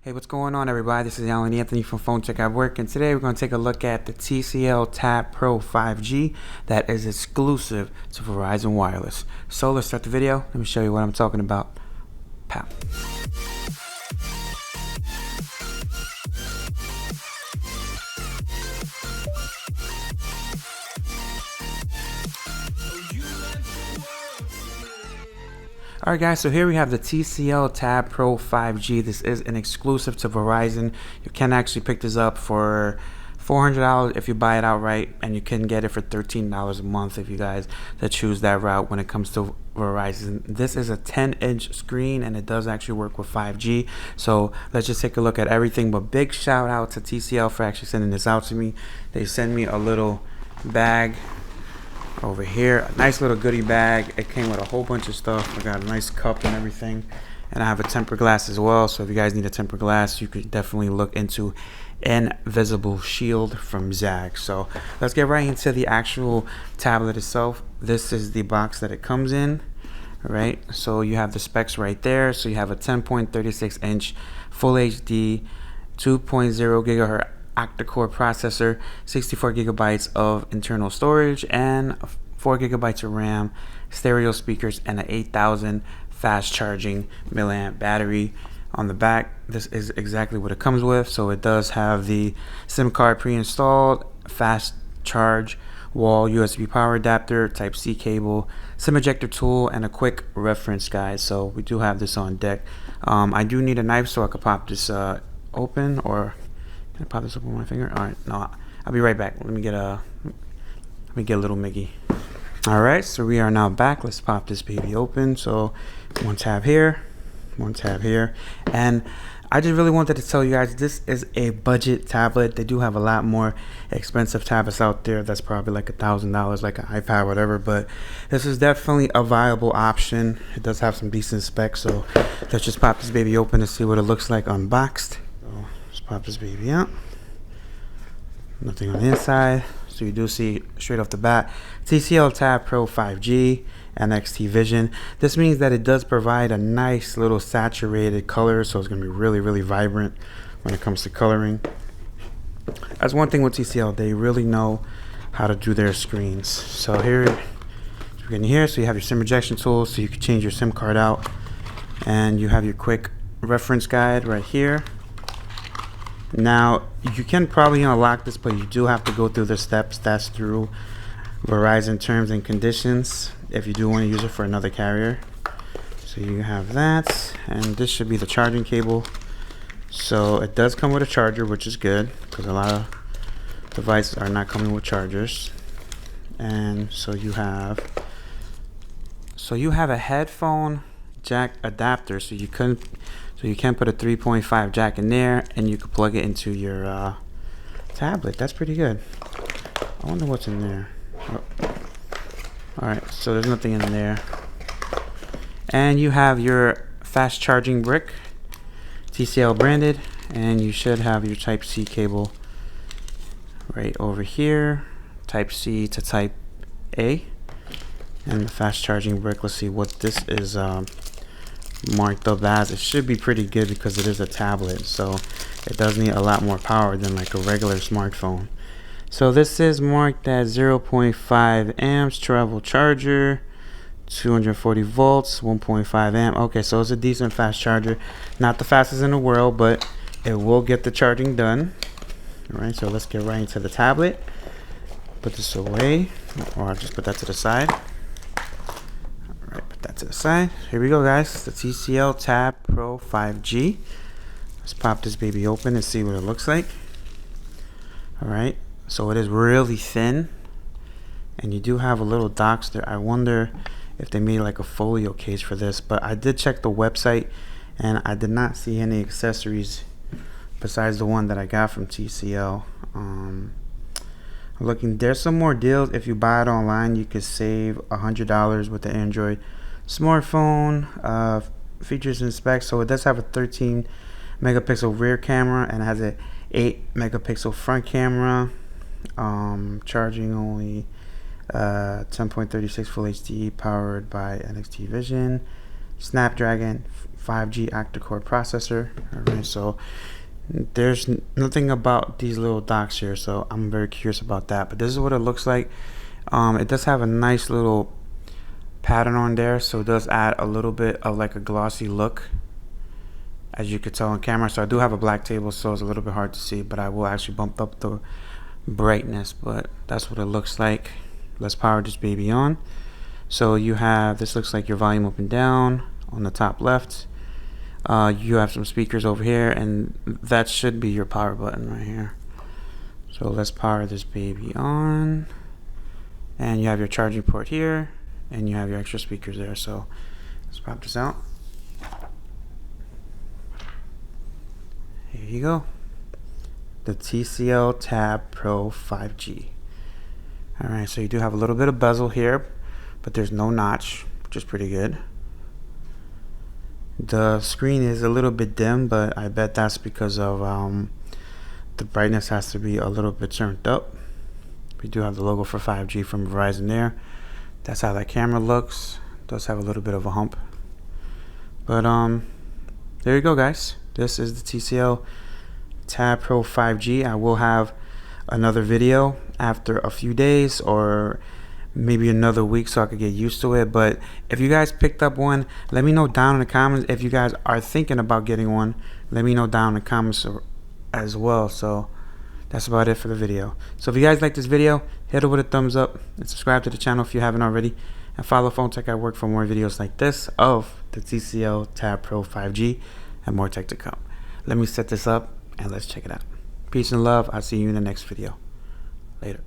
Hey, what's going on, everybody? This is Alan Anthony from Phone Check at Work, and today we're going to take a look at the TCL Tab Pro 5G that is exclusive to Verizon Wireless. So let's start the video. Let me show you what I'm talking about. Pow. Alright guys, so here we have the TCL Tab Pro 5G. This is an exclusive to Verizon. You can actually pick this up for $400 if you buy it outright, and you can get it for $13 a month if you guys that choose that route when it comes to Verizon. This is a 10-inch screen and it does actually work with 5G. So let's just take a look at everything. But big shout out to TCL for actually sending this out to me. They sent me a little bag over here, a nice little goodie bag. It came with a whole bunch of stuff. I got a nice cup and everything, and I have a tempered glass as well. So if you guys need a tempered glass, you could definitely look into Invisible Shield from Zag. So let's get right into the actual tablet itself. This is the box that it comes in. Right, so you have the specs right there. So you have a 10.36 inch full HD 2.0 gigahertz octa-core processor, 64 gigabytes of internal storage, and 4 gigabytes of RAM, stereo speakers, and an 8,000 fast charging milliamp battery. On the back, this is exactly what it comes with. So it does have the SIM card pre-installed, fast charge, wall USB power adapter, Type-C cable, SIM ejector tool, and a quick reference guide. So we do have this on deck. I do need a knife so I could pop this open, or can I pop this up with my finger? All right, no, I'll be right back. Let me get a little Mickey. All right, so we are now back. Let's pop this baby open. So one tab here, and I just really wanted to tell you guys this is a budget tablet. They do have a lot more expensive tablets out there that's probably like $1,000, like an iPad, whatever, but this is definitely a viable option. It does have some decent specs. So let's just pop this baby open to see what it looks like unboxed. So let's pop this baby out. Nothing on the inside. So you do see straight off the bat TCL Tab Pro 5G and XT Vision. This means that it does provide a nice little saturated color, so it's going to be really vibrant when it comes to coloring. That's one thing with TCL, they really know how to do their screens. So here we're getting here, so you have your SIM ejection tool, so you can change your SIM card out, and you have your quick reference guide right here. Now you can probably unlock this, but you do have to go through the steps. That's through Verizon terms and conditions if you do want to use it for another carrier. So you have that, and this should be the charging cable. So it does come with a charger, which is good because a lot of devices are not coming with chargers. And so you have a headphone jack adapter, so you can put a 3.5 jack in there, and you can plug it into your tablet. That's pretty good. I wonder what's in there. Oh. Alright, so there's nothing in there. And you have your fast charging brick, TCL branded, and you should have your Type-C cable right over here, Type-C to Type-A, and the fast charging brick. Let's see what this is marked up as. It should be pretty good because it is a tablet, so it does need a lot more power than like a regular smartphone. So this is marked at 0.5 amps travel charger, 240 volts, 1.5 amp. Okay, so it's a decent fast charger, not the fastest in the world, but it will get the charging done. All right, so let's get right into the tablet. Put this away, or I'll just put that to the side. Put that to the side. Here we go, guys. The TCL Tab Pro 5G. Let's pop this baby open and see what it looks like. Alright, so it is really thin, and you do have a little dock there. I wonder if they made like a folio case for this, but I did check the website and I did not see any accessories besides the one that I got from TCL. I'm looking, there's some more deals. If you buy it online, you could save $100 with the Android smartphone. Features and specs. So it does have a 13 megapixel rear camera and it has a 8 megapixel front camera. Charging only 10.36 full HD, powered by NXT Vision. Snapdragon 5G octa-core processor. Alright, so there's nothing about these little docks here, so I'm very curious about that. But this is what it looks like. It does have a nice little pattern on there, so it does add a little bit of like a glossy look, as you could tell on camera. So I do have a black table, so it's a little bit hard to see, but I will actually bump up the brightness. But that's what it looks like. Let's power this baby on. So you have, this looks like your volume up and down on the top left. You have some speakers over here, and that should be your power button right here. So let's power this baby on, and you have your charging port here, and you have your extra speakers there. So let's pop this out. Here you go, the TCL Tab Pro 5G. Alright, so you do have a little bit of bezel here, but there's no notch, which is pretty good. The screen is a little bit dim, but I bet that's because of the brightness has to be a little bit turned up. We do have the logo for 5G from Verizon there. That's how that camera looks. It does have a little bit of a hump, but there you go, guys. This is the TCL Tab Pro 5G. I will have another video after a few days, or maybe another week, so I could get used to it. But if you guys picked up one, let me know down in the comments. If you guys are thinking about getting one, let me know down in the comments as well. So that's about it for the video. So if you guys like this video, hit it with a thumbs up and subscribe to the channel if you haven't already, and follow Phone Tech at Work for more videos like this of the TCL Tab Pro 5G and more tech to come. Let me set this up and let's check it out. Peace and love. I'll see you in the next video. Later.